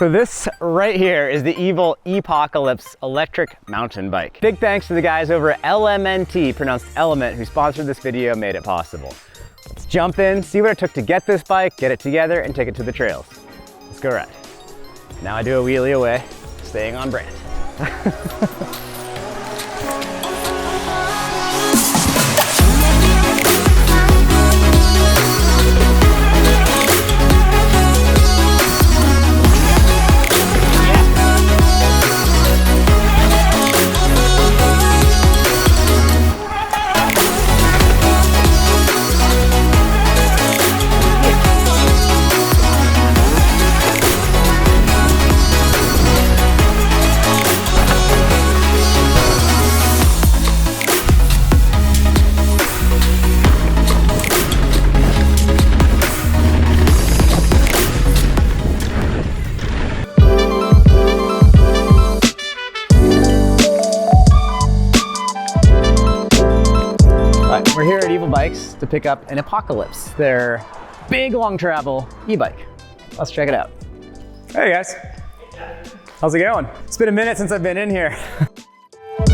So this right here is the Evil Epocalypse electric mountain bike. Big thanks to the guys over at LMNT, pronounced Element, who sponsored this video and made it possible. Let's jump in, see what it took to get this bike, get it together, and take it to the trails. Let's go ride. Now I do a wheelie away, staying on brand. We're here at Evil Bikes to pick up an Epocalypse, their big long travel e-bike. Let's check it out. Hey guys, how's it going? It's been a minute since I've been in here. It's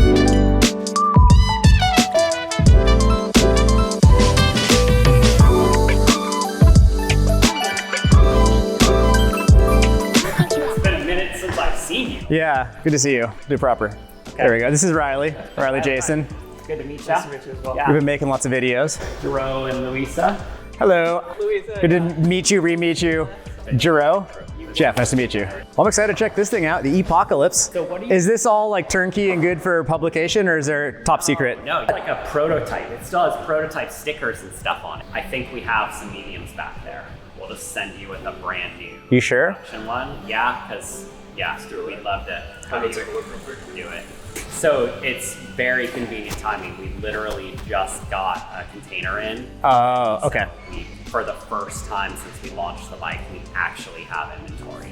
been a minute since I've seen you. Yeah, good to see you. Do proper. Okay. There we go. This is Riley Jason. Good to meet you. Nice to meet you as well. We've been making lots of videos. Jero and Louisa. Hello. Louisa. Good to meet you, re-meet you. Jero. Jeff, nice to meet you. Well, I'm excited to check this thing out, the Epocalypse. So what do you... Is this all like turnkey and good for publication, or is there top secret? No, it's like a prototype. It still has prototype stickers and stuff on it. I think we have some mediums back there. We'll just send you with a brand new You sure? production one. Yeah, because, yeah, Stuart, we'd love to I'll go take a look real quick. do it. So it's very convenient timing. We literally just got a container in. Oh, okay. So for the first time since we launched the bike, we actually have inventory.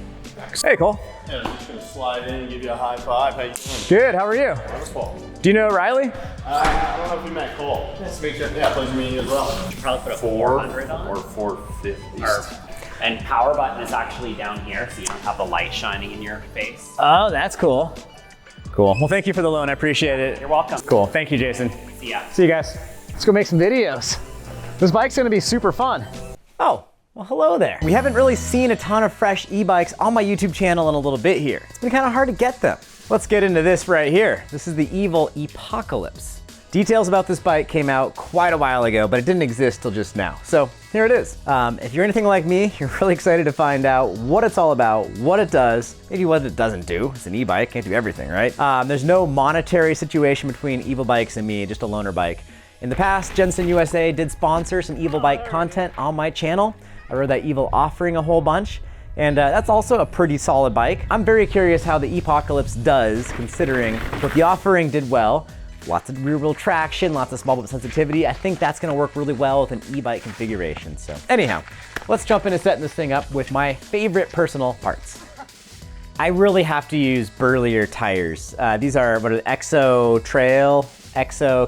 Hey, Cole. Yeah, I'm just gonna slide in and give you a high five. How you doing? Good, how are you? Wonderful. Do you know Riley? I don't know if we met Cole. Nice to meet you. Yeah, pleasure meeting you as well. You probably put a 400 on. Or 450. And power button is actually down here, so you don't have the light shining in your face. Oh, that's cool. Cool. Well, thank you for the loan. I appreciate it. You're welcome. Cool. Thank you, Jason. See ya. See you guys. Let's go make some videos. This bike's gonna be super fun. Oh, well, hello there. We haven't really seen a ton of fresh e-bikes on my YouTube channel in a little bit here. It's been kind of hard to get them. Let's get into this right here. This is the Evil Epocalypse. Details about this bike came out quite a while ago, but it didn't exist till just now. So here it is. If you're anything like me, you're really excited to find out what it's all about, what it does, maybe what it doesn't do. It's an e-bike, can't do everything, right? There's no monetary situation between Evil Bikes and me, just a loaner bike. In the past, Jensen USA did sponsor some Evil Bike content on my channel. I rode that Evil offering a whole bunch. And that's also a pretty solid bike. I'm very curious how the Epocalypse does, considering what the offering did well. Lots of rear wheel traction, lots of small bump sensitivity. I think that's gonna work really well with an e-bike configuration. So anyhow, let's jump into setting this thing up with my favorite personal parts. I really have to use burlier tires. These are, what are they, Exo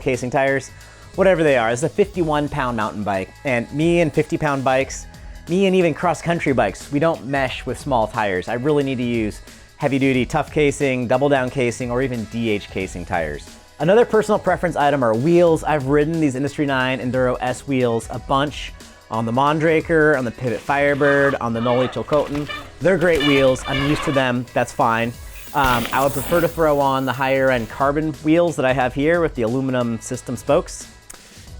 casing tires, whatever they are. It's a 51-pound mountain bike. And me and 50-pound bikes, me and even cross-country bikes, we don't mesh with small tires. I really need to use heavy-duty tough casing, double down casing, or even DH casing tires. Another personal preference item are wheels. I've ridden these Industry 9 Enduro S wheels a bunch on the Mondraker, on the Pivot Firebird, on the Noli Chilcotin. They're great wheels. I'm used to them. That's fine. I would prefer to throw on the higher end carbon wheels that I have here with the aluminum system spokes.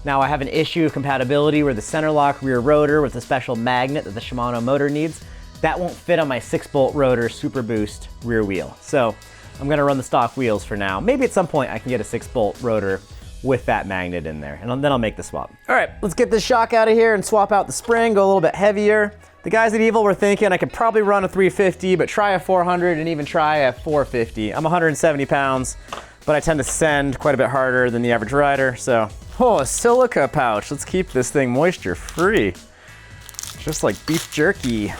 Now I have an issue of compatibility where the center lock rear rotor with a special magnet that the Shimano motor needs, that won't fit on my 6-bolt rotor Super Boost rear wheel. So I'm gonna run the stock wheels for now. Maybe at some point I can get a 6-bolt rotor with that magnet in there, and then I'll make the swap. All right, let's get this shock out of here and swap out the spring, go a little bit heavier. The guys at Evil were thinking I could probably run a 350, but try a 400 and even try a 450. I'm 170 pounds, but I tend to send quite a bit harder than the average rider, so. Oh, a silica pouch. Let's keep this thing moisture free. Just like beef jerky.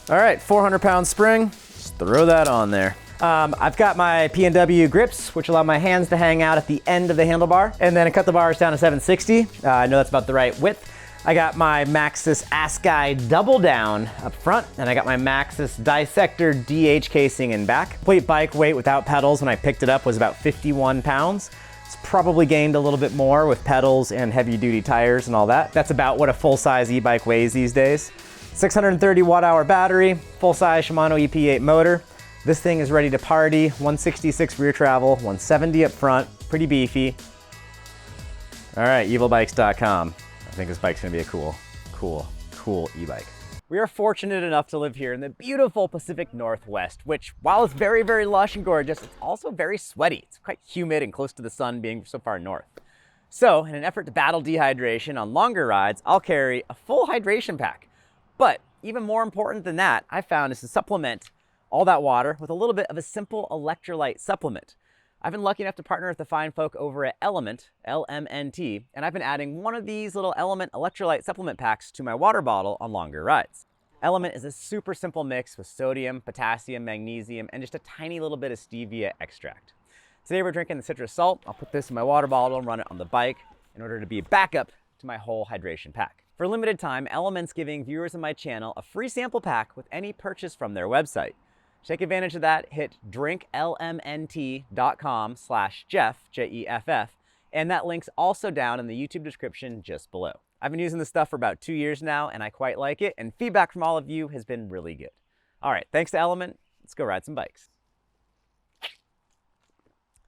All right, 400-pound spring, just throw that on there. I've got my P&W grips, which allow my hands to hang out at the end of the handlebar, and then I cut the bars down to 760. I know that's about the right width. I got my Maxxis Askai double down up front, and I got my Maxxis Dissector DH casing in back. Complete bike weight without pedals when I picked it up was about 51 pounds. It's probably gained a little bit more with pedals and heavy duty tires and all that. That's about what a full-size e-bike weighs these days. 630 watt-hour battery, full-size Shimano EP8 motor. This thing is ready to party. 166 rear travel, 170 up front, pretty beefy. All right, evilbikes.com. I think this bike's gonna be a cool e-bike. We are fortunate enough to live here in the beautiful Pacific Northwest, which, while it's very, very lush and gorgeous, it's also very sweaty. It's quite humid and close to the sun being so far north. So, in an effort to battle dehydration on longer rides, I'll carry a full hydration pack. But even more important than that, I found is to supplement all that water with a little bit of a simple electrolyte supplement. I've been lucky enough to partner with the fine folk over at Element, LMNT, and I've been adding one of these little Element electrolyte supplement packs to my water bottle on longer rides. Element is a super simple mix with sodium, potassium, magnesium, and just a tiny little bit of stevia extract. Today we're drinking the citrus salt. I'll put this in my water bottle and run it on the bike in order to be a backup to my whole hydration pack. For a limited time, Element's giving viewers of my channel a free sample pack with any purchase from their website. Take advantage of that, hit drinklmnt.com/Jeff, Jeff, and that link's also down in the YouTube description just below. I've been using this stuff for about 2 years now, and I quite like it, and feedback from all of you has been really good. All right, thanks to Element. Let's go ride some bikes.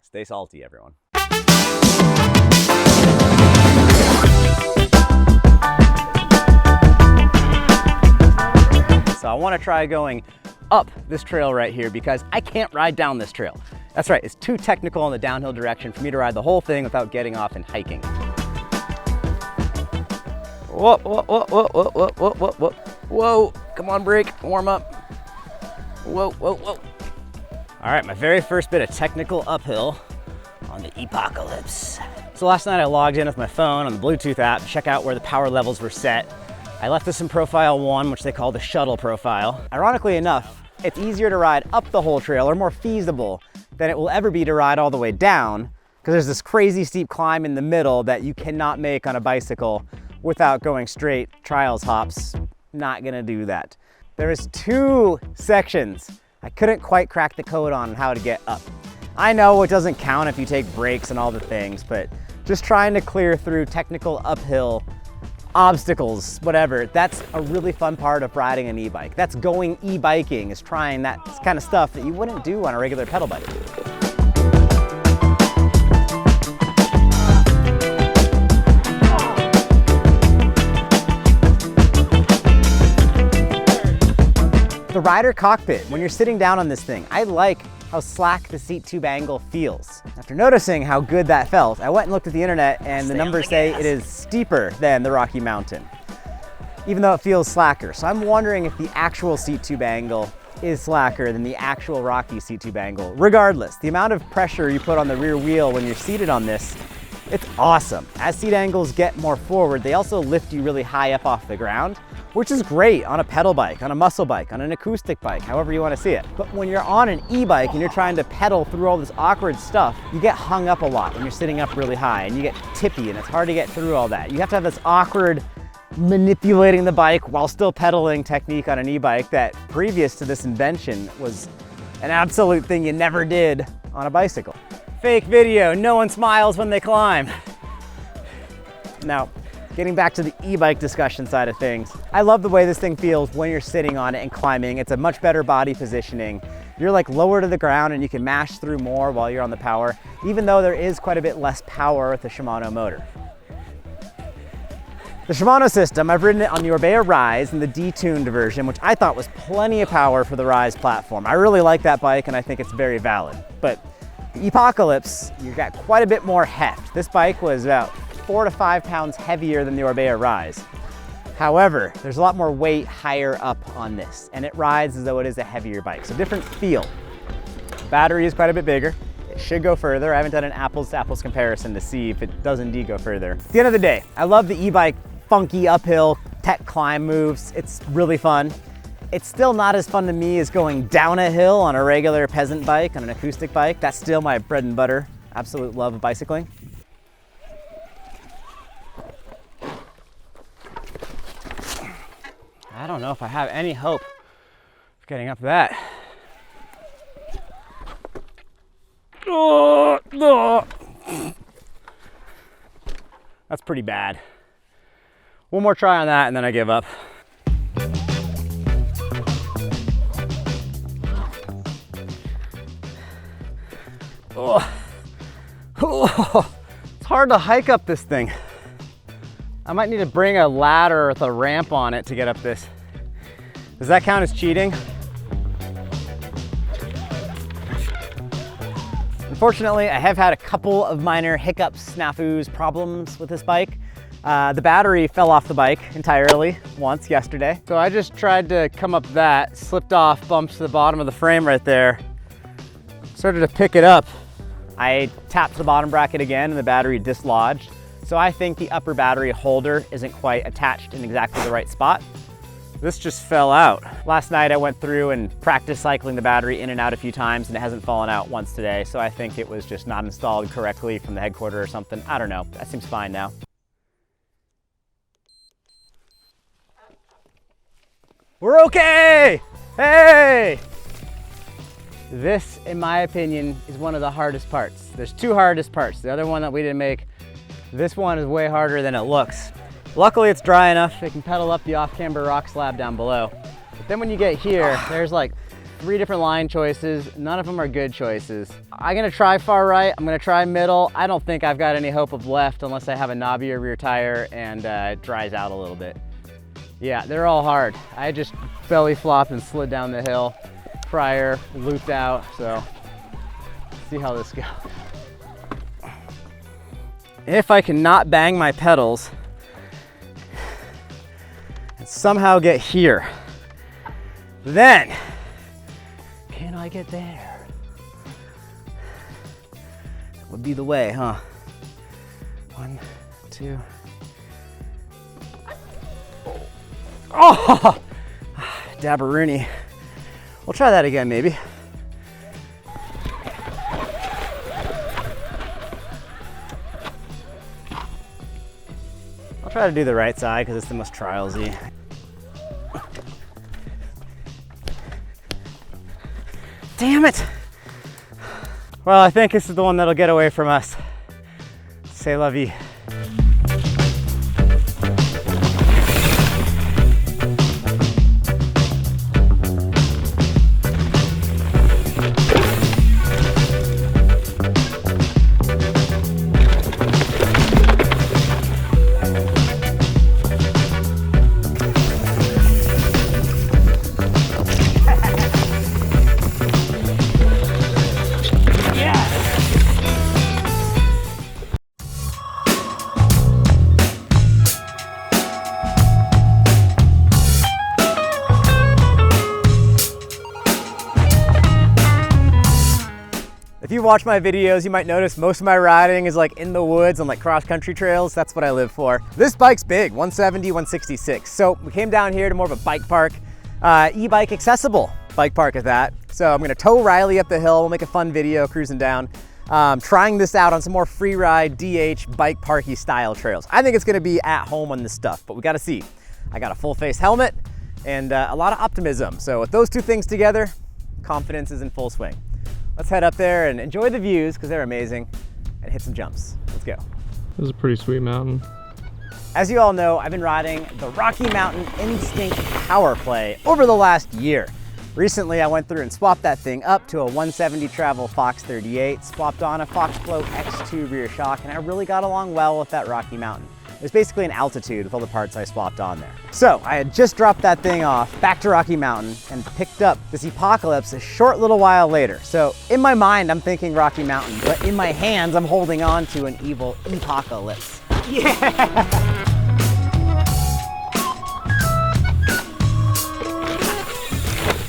Stay salty, everyone. So I want to try going up this trail right here because I can't ride down this trail. That's right, it's too technical in the downhill direction for me to ride the whole thing without getting off and hiking. Whoa, whoa, whoa, whoa, whoa, whoa, whoa, whoa, whoa. Whoa, come on, brake, warm up. Whoa, whoa, whoa. All right, my very first bit of technical uphill on the Epocalypse. So last night I logged in with my phone on the Bluetooth app to check out where the power levels were set. I left this in profile 1, which they call the shuttle profile. Ironically enough, it's easier to ride up the whole trail, or more feasible, than it will ever be to ride all the way down, because there's this crazy steep climb in the middle that you cannot make on a bicycle without going straight. Trials hops, not gonna do that. There's 2 sections I couldn't quite crack the code on how to get up. I know it doesn't count if you take breaks and all the things, but just trying to clear through technical uphill obstacles, whatever, that's a really fun part of riding an e-bike. That's going e-biking, is trying that kind of stuff that you wouldn't do on a regular pedal bike. The rider cockpit, when you're sitting down on this thing, I like how slack the seat tube angle feels. After noticing how good that felt, I went and looked at the internet and the numbers say it is steeper than the Rocky Mountain, even though it feels slacker. So I'm wondering if the actual seat tube angle is slacker than the actual Rocky seat tube angle. Regardless, the amount of pressure you put on the rear wheel when you're seated on this, it's awesome. As seat angles get more forward, they also lift you really high up off the ground, which is great on a pedal bike, on a muscle bike, on an acoustic bike, however you want to see it. But when you're on an e-bike and you're trying to pedal through all this awkward stuff, you get hung up a lot when you're sitting up really high and you get tippy and it's hard to get through all that. You have to have this awkward manipulating the bike while still pedaling technique on an e-bike that previous to this invention was an absolute thing you never did on a bicycle. Fake video, no one smiles when they climb. Now, getting back to the e-bike discussion side of things, I love the way this thing feels when you're sitting on it and climbing. It's a much better body positioning. You're like lower to the ground and you can mash through more while you're on the power, even though there is quite a bit less power with the Shimano motor. The Shimano system, I've ridden it on the Orbea Rise in the detuned version, which I thought was plenty of power for the Rise platform. I really like that bike and I think it's very valid. But the Epocalypse, you've got quite a bit more heft. This bike was about 4 to 5 pounds heavier than the Orbea Rise. However, there's a lot more weight higher up on this, and it rides as though it is a heavier bike, so different feel. Battery is quite a bit bigger. It should go further. I haven't done an apples to apples comparison to see if it does indeed go further. At the end of the day, I love the e-bike funky uphill tech climb moves. It's really fun. It's still not as fun to me as going down a hill on a regular peasant bike, on an acoustic bike. That's still my bread and butter. Absolute love of bicycling. don't know if I have any hope of getting up that. That's pretty bad. One more try on that and then I give up. It's hard to hike up this thing. I might need to bring a ladder with a ramp on it to get up this. Does that count as cheating? Unfortunately, I have had a couple of minor hiccups, snafus, problems with this bike. The battery fell off the bike entirely once yesterday. So I just tried to come up that, slipped off, bumped to the bottom of the frame right there, started to pick it up. I tapped the bottom bracket again and the battery dislodged. So I think the upper battery holder isn't quite attached in exactly the right spot. This just fell out. Last night I went through and practiced cycling the battery in and out a few times and it hasn't fallen out once today. So I think it was just not installed correctly from the headquarters or something. I don't know, that seems fine now. We're okay! Hey! This, in my opinion, is one of the hardest parts. There's two hardest parts. The other one that we didn't make, this one is way harder than it looks. Luckily it's dry enough, it can pedal up the off-camber rock slab down below. But then when you get here, there's like 3 different line choices. None of them are good choices. I'm gonna try far right, I'm gonna try middle. I don't think I've got any hope of left unless I have a knobbier rear tire and it dries out a little bit. Yeah, they're all hard. I just belly flopped and slid down the hill prior, looped out, so let's see how this goes. If I can not bang my pedals and somehow get here, then can I get there? That would be the way, huh? 1, 2. Oh, Dabberoony. We'll try that again, maybe. I'll try to do the right side because it's the most trialsy. Damn it! Well, I think this is the one that'll get away from us. C'est la vie. If you watch my videos, you might notice most of my riding is like in the woods on like cross-country trails. That's what I live for. This bike's big, 170, 166. So we came down here to more of a bike park, e-bike accessible bike park at that. So I'm gonna tow Riley up the hill. We'll make a fun video cruising down, trying this out on some more free ride, DH, bike parky style trails. I think it's gonna be at home on this stuff, but we gotta see. I got a full face helmet and a lot of optimism. So with those two things together, confidence is in full swing. Let's head up there and enjoy the views because they're amazing and hit some jumps. Let's go. This is a pretty sweet mountain. As you all know, I've been riding the Rocky Mountain Instinct Power Play over the last year. Recently, I went through and swapped that thing up to a 170 travel Fox 38, swapped on a Fox Flow X2 rear shock, and I really got along well with that Rocky Mountain. It was basically an altitude with all the parts I swapped on there. So I had just dropped that thing off back to Rocky Mountain and picked up this Epocalypse a short little while later. So in my mind, I'm thinking Rocky Mountain, but in my hands, I'm holding on to an evil Epocalypse. Yeah!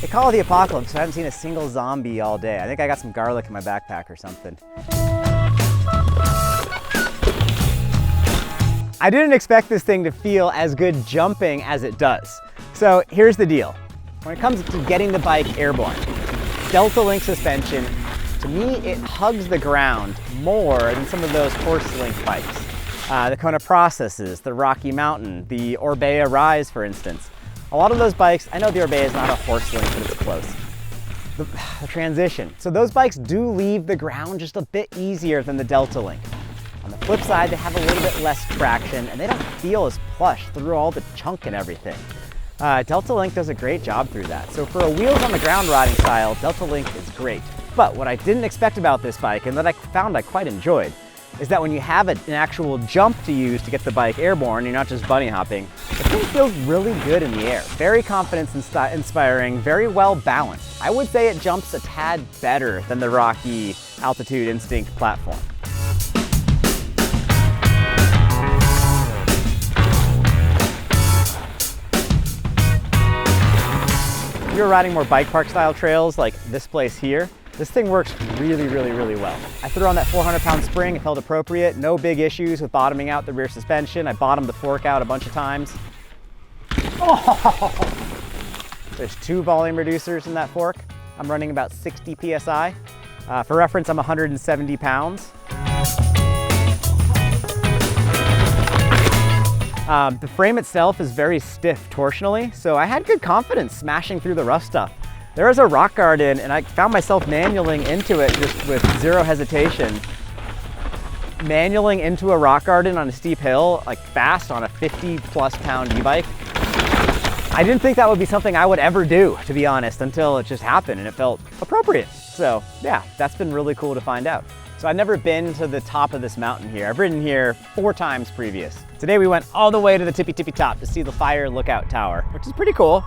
They call it the Apocalypse, so I haven't seen a single zombie all day. I think I got some garlic in my backpack or something. I didn't expect this thing to feel as good jumping as it does. So here's the deal. When it comes to getting the bike airborne, Delta Link suspension, to me, it hugs the ground more than some of those Horse Link bikes. The Kona Processes, the Rocky Mountain, the Orbea Rise, for instance. A lot of those bikes, I know the Orbea is not a horse link, but it's close. The transition. So those bikes do leave the ground just a bit easier than the Delta Link. On the flip side, they have a little bit less traction and they don't feel as plush through all the chunk and everything. Delta Link does a great job through that. So for a wheels on the ground riding style, Delta Link is great. But what I didn't expect about this bike, and that I found I quite enjoyed, is that when you have an actual jump to use to get the bike airborne, you're not just bunny hopping, the thing feels really good in the air. Very confidence inspiring, very well balanced. I would say it jumps a tad better than the Rocky Altitude Instinct platform. If you're riding more bike park style trails like this place here, this thing works really, really, really well. I threw on that 400-pound spring, it felt appropriate, no big issues with bottoming out the rear suspension. I bottomed the fork out a bunch of times. Oh! There's 2 volume reducers in that fork. I'm running about 60 PSI. For reference, I'm 170 pounds. The frame itself is very stiff torsionally, so I had good confidence smashing through the rough stuff. There was a rock garden and I found myself manualing into it just with zero hesitation. Manualing into a rock garden on a steep hill, like fast on a 50+ pound e-bike. I didn't think that would be something I would ever do, to be honest, until it just happened and it felt appropriate. So yeah, that's been really cool to find out. So I've never been to the top of this mountain here. I've ridden here 4 times previous. Today we went all the way to the tippy top to see the Fire Lookout Tower, which is pretty cool.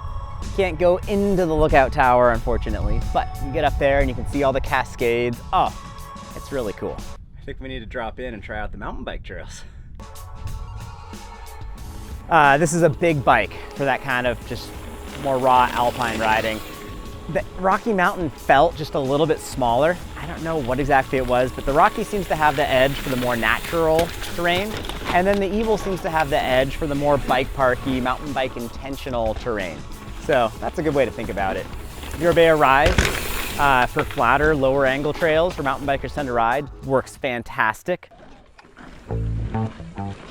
Can't go into the lookout tower, unfortunately, but you get up there and you can see all the cascades. Oh, it's really cool. I think we need to drop in and try out the mountain bike trails. This is a big bike for that kind of just more raw alpine riding. The Rocky Mountain felt just a little bit smaller. I don't know what exactly it was, but the Rocky seems to have the edge for the more natural terrain, and then the Evil seems to have the edge for the more bike parky, mountain bike intentional terrain. So that's a good way to think about it. The Orbea Rise for flatter, lower angle trails for mountain bikers tend to ride works fantastic.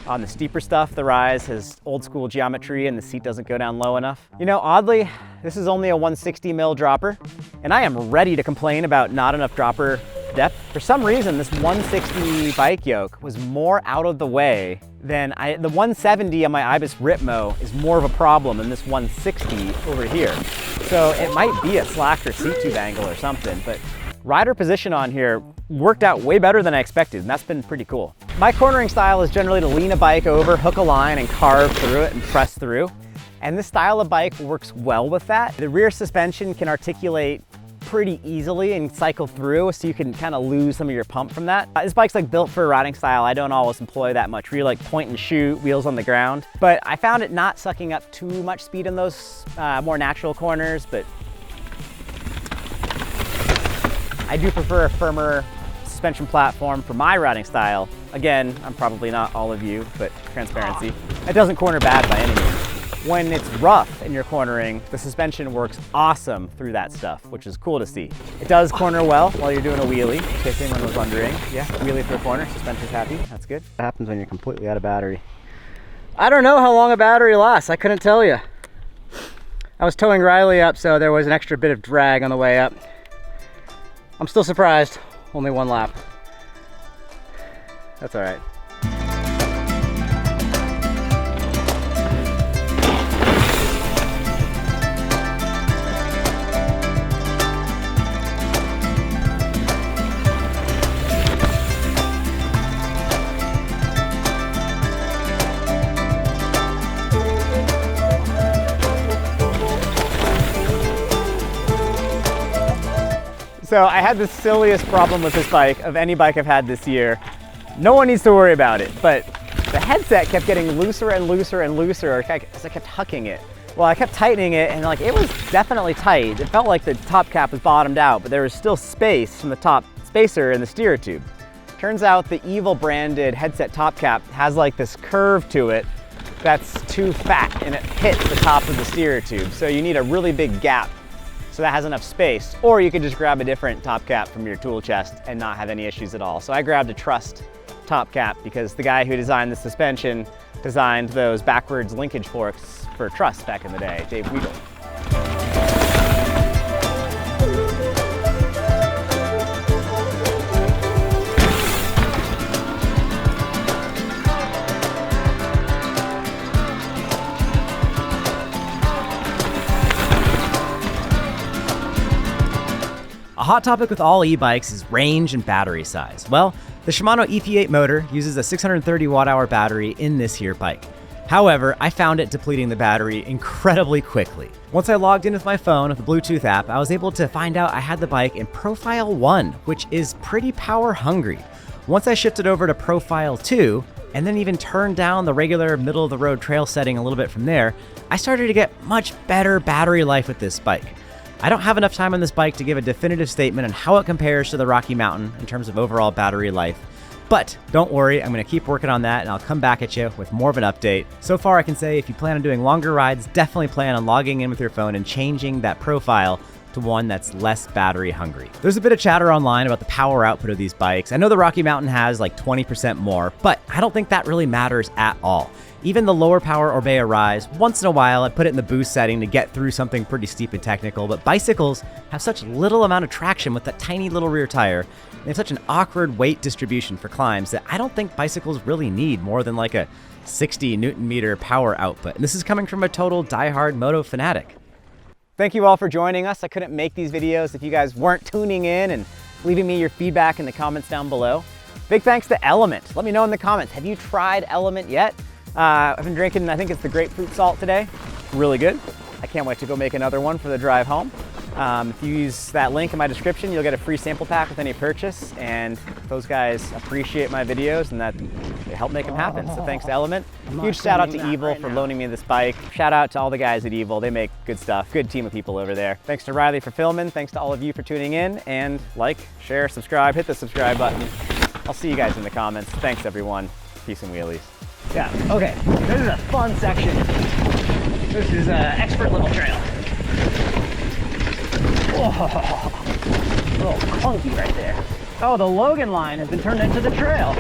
On the steeper stuff, the Rise has old school geometry and the seat doesn't go down low enough. You know, oddly, this is only a 160 mil dropper, and I am ready to complain about not enough dropper depth. For some reason, this 160 bike yoke was more out of the way than the 170 on my Ibis Ritmo is more of a problem than this 160 over here. So it might be a slack or seat tube angle or something, but rider position on here worked out way better than I expected, and that's been pretty cool. My cornering style is generally to lean a bike over, hook a line, and carve through it and press through. And this style of bike works well with that. The rear suspension can articulate pretty easily and cycle through, so you can kind of lose some of your pump from that. This bike's like built for a riding style I don't always employ that much, where you like point and shoot, wheels on the ground. But I found it not sucking up too much speed in those more natural corners, but I do prefer a firmer suspension platform for my riding style. Again, I'm probably not all of you, but transparency. It doesn't corner bad by any means. When it's rough and you're cornering, the suspension works awesome through that stuff, which is cool to see. It does corner well while you're doing a wheelie, in case anyone was wondering. Yeah, wheelie through a corner, suspension's happy, that's good. What happens when you're completely out of battery? I don't know how long a battery lasts, I couldn't tell you. I was towing Riley up, so there was an extra bit of drag on the way up. I'm still surprised, only 1 lap. That's all right. So I had the silliest problem with this bike of any bike I've had this year. No one needs to worry about it, but the headset kept getting looser and looser and looser as I kept hucking it. Well, I kept tightening it and like it was definitely tight. It felt like the top cap was bottomed out, but there was still space from the top spacer in the steer tube. Turns out the Evil branded headset top cap has like this curve to it that's too fat and it hits the top of the steer tube. So you need a really big gap so that has enough space, or you could just grab a different top cap from your tool chest and not have any issues at all. So I grabbed a Trust top cap because the guy who designed the suspension designed those backwards linkage forks for truss back in the day, Dave Weigel. A hot topic with all e-bikes is range and battery size. Well, the Shimano EP8 motor uses a 630 watt-hour battery in this here bike. However, I found it depleting the battery incredibly quickly. Once I logged in with my phone with the Bluetooth app, I was able to find out I had the bike in Profile 1, which is pretty power hungry. Once I shifted over to Profile 2, and then even turned down the regular middle-of-the-road trail setting a little bit from there, I started to get much better battery life with this bike. I don't have enough time on this bike to give a definitive statement on how it compares to the Rocky Mountain in terms of overall battery life. But don't worry, I'm going to keep working on that and I'll come back at you with more of an update. So far I can say if you plan on doing longer rides, definitely plan on logging in with your phone and changing that profile to one that's less battery hungry. There's a bit of chatter online about the power output of these bikes. I know the Rocky Mountain has like 20% more, but I don't think that really matters at all. Even the lower power Orbea Rise, once in a while I put it in the boost setting to get through something pretty steep and technical, but bicycles have such little amount of traction with that tiny little rear tire. They have such an awkward weight distribution for climbs that I don't think bicycles really need more than like a 60 Newton meter power output. And this is coming from a total diehard moto fanatic. Thank you all for joining us. I couldn't make these videos if you guys weren't tuning in and leaving me your feedback in the comments down below. Big thanks to Element. Let me know in the comments, have you tried Element yet? I've been drinking, I think it's the grapefruit salt today. Really good. I can't wait to go make another one for the drive home. If you use that link in my description, you'll get a free sample pack with any purchase. And those guys appreciate my videos and that they help make them happen. So thanks to Element. Huge shout out to Evil for loaning me this bike. Shout out to all the guys at Evil. They make good stuff. Good team of people over there. Thanks to Riley for filming. Thanks to all of you for tuning in. And like, share, subscribe, hit the subscribe button. I'll see you guys in the comments. Thanks everyone. Peace and wheelies. Yeah, okay, this is a fun section. This is an expert level trail. Oh, a little clunky right there. Oh, the Logan line has been turned into the trail.